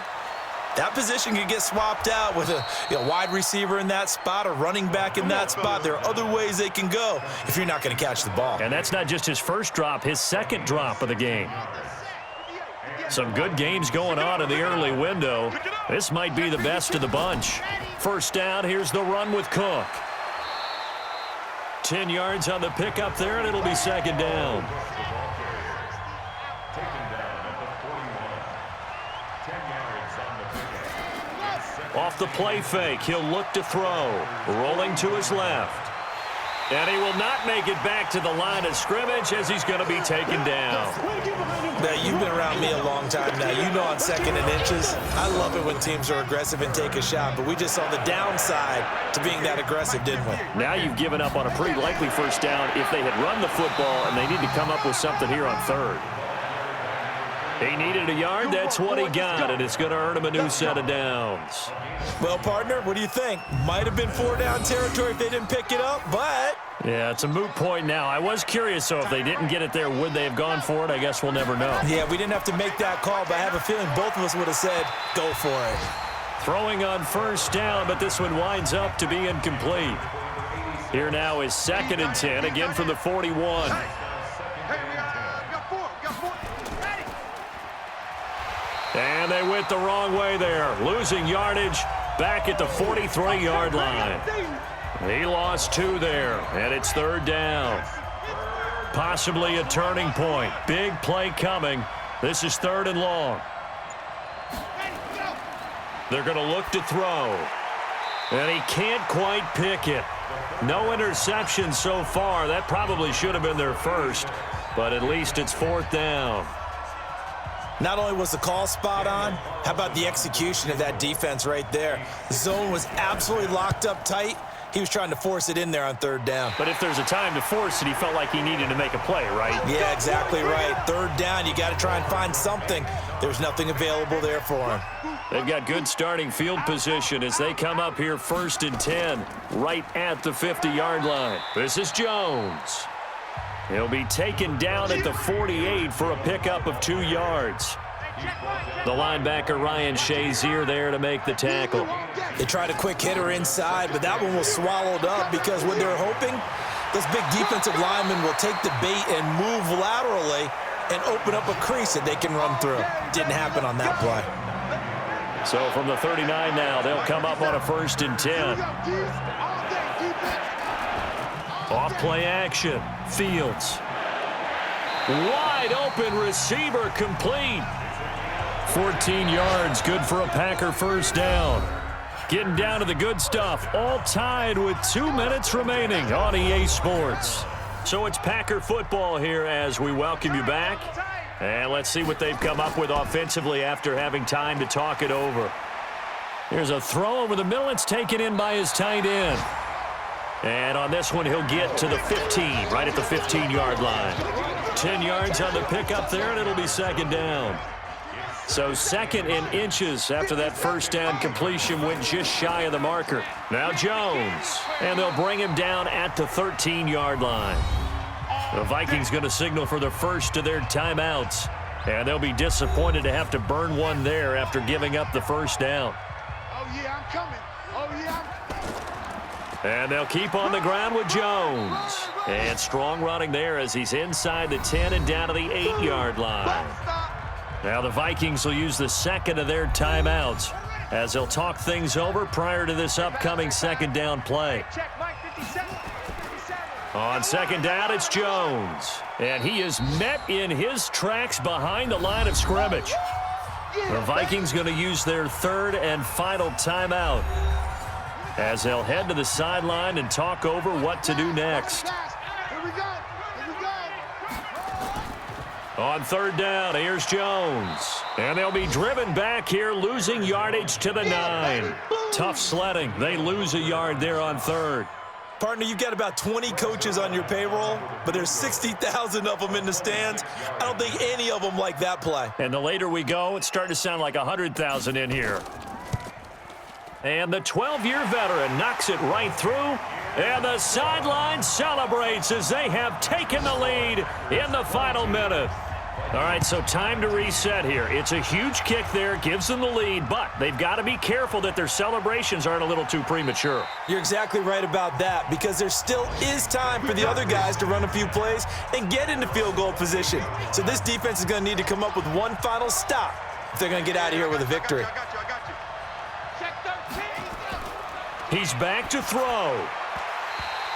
that position can get swapped out with a wide receiver in that spot, a running back in that spot. There are other ways they can go if you're not going to catch the ball. And that's not just his first drop, his second drop of the game. Some good games going on in the early window. This might be the best of the bunch. First down, here's the run with Cook. 10 yards on the pickup there, and it'll be second down. Off the play fake, he'll look to throw. Rolling to his left. And he will not make it back to the line of scrimmage as he's going to be taken down. Now, you've been around me a long time now. You know on second and inches, I love it when teams are aggressive and take a shot, but we just saw the downside to being that aggressive, didn't we? Now you've given up on a pretty likely first down if they had run the football, and they need to come up with something here on third. He needed a yard. That's what he got, and it's going to earn him a new set of downs. Well, partner, what do you think? Might have been 4-down territory if they didn't pick it up, but... Yeah, it's a moot point now. I was curious, so if they didn't get it there, would they have gone for it? I guess we'll never know. Yeah, we didn't have to make that call, but I have a feeling both of us would have said, go for it. Throwing on first down, but this one winds up to be incomplete. Here now is 2nd and 10, again from the 41. And they went the wrong way there, losing yardage back at the 43-yard line. He lost 2 there, and it's 3rd down. Possibly a turning point. Big play coming. This is 3rd and long. They're going to look to throw. And he can't quite pick it. No interception so far. That probably should have been their first, but at least it's 4th down. Not only was the call spot on, how about the execution of that defense right there? The zone was absolutely locked up tight. He was trying to force it in there on 3rd down. But if there's a time to force it, he felt like he needed to make a play, right? Yeah, exactly right. 3rd down, you got to try and find something. There's nothing available there for him. They've got good starting field position as they come up here 1st and 10, right at the 50-yard line. This is Jones. He'll be taken down at the 48 for a pickup of 2 yards. The linebacker, Ryan Shazier, there to make the tackle. They tried a quick hitter inside, but that one was swallowed up because what they're hoping, those big defensive linemen will take the bait and move laterally and open up a crease that they can run through. Didn't happen on that play. So from the 39 now, they'll come up on a 1st and 10. Off play action. Fields. Wide open receiver complete. 14 yards, good for a Packer first down. Getting down to the good stuff, all tied with 2 minutes remaining on EA Sports. So it's Packer football here as we welcome you back. And let's see what they've come up with offensively after having time to talk it over. Here's a throw over the middle. It's taken in by his tight end. And on this one, he'll get to the 15, right at the 15-yard line. 10 yards on the pickup there, and it'll be 2nd down. So 2nd and inches after that first down completion went just shy of the marker. Now Jones, and they'll bring him down at the 13-yard line. The Vikings going to signal for the first of their timeouts. And they'll be disappointed to have to burn one there after giving up the first down. Oh, yeah, I'm coming. Oh, yeah, And they'll keep on the ground with Jones. And strong running there as he's inside the 10 and down to the 8-yard line. Now the Vikings will use the second of their timeouts as they'll talk things over prior to this upcoming second down play. Check, Mike, 57. On second down, it's Jones. And he is met in his tracks behind the line of scrimmage. The Vikings going to use their third and final timeout as they'll head to the sideline and talk over what to do next. Here we go. Here we go. On third down, here's Jones. And they'll be driven back here, losing yardage to the 9. Tough sledding. They lose a yard there on third. Partner, you've got about 20 coaches on your payroll, but there's 60,000 of them in the stands. I don't think any of them like that play. And the later we go, it's starting to sound like 100,000 in here. And the 12-year veteran knocks it right through. And the sideline celebrates as they have taken the lead in the final minute. All right, so time to reset here. It's a huge kick there, gives them the lead, but they've got to be careful that their celebrations aren't a little too premature. You're exactly right about that, because there still is time for the other guys to run a few plays and get into field goal position. So this defense is going to need to come up with one final stop if they're going to get out of here with a victory. I got you. Check 13. He's back to throw.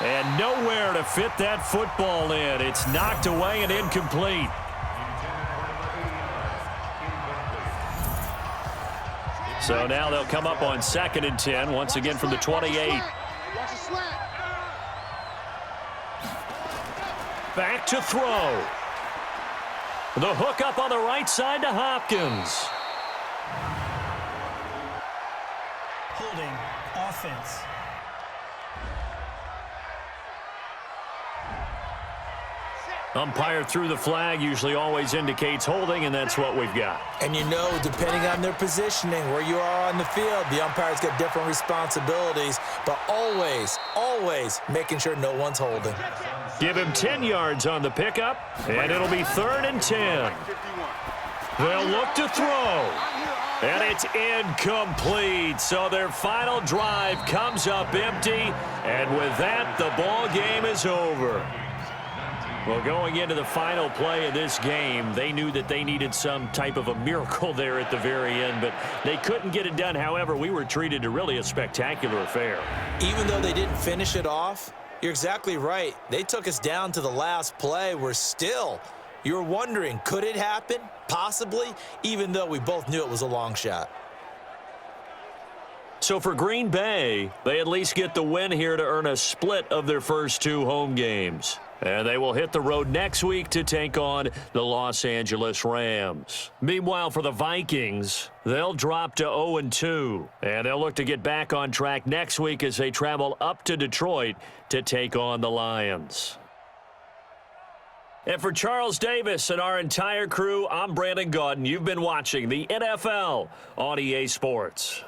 And nowhere to fit that football in. It's knocked away and incomplete. So now they'll come up on 2nd and 10, once again from the 28. Watch the slant. Back to throw. The hook up on the right side to Hopkins. Holding offense. Umpire threw the flag, usually always indicates holding, and that's what we've got. And you know, depending on their positioning, where you are on the field, the umpire's got different responsibilities, but always making sure no one's holding. Give him 10 yards on the pickup, and it'll be 3rd and 10. They'll look to throw, and it's incomplete. So their final drive comes up empty, and with that, the ball game is over. Well, going into the final play of this game, they knew that they needed some type of a miracle there at the very end, but they couldn't get it done. However, we were treated to really a spectacular affair. Even though they didn't finish it off, you're exactly right. They took us down to the last play. You're wondering, could it happen? Possibly, even though we both knew it was a long shot. So for Green Bay, they at least get the win here to earn a split of their first 2 home games. And they will hit the road next week to take on the Los Angeles Rams. Meanwhile, for the Vikings, they'll drop to 0-2. And they'll look to get back on track next week as they travel up to Detroit to take on the Lions. And for Charles Davis and our entire crew, I'm Brandon Gaudin. You've been watching the NFL on EA Sports.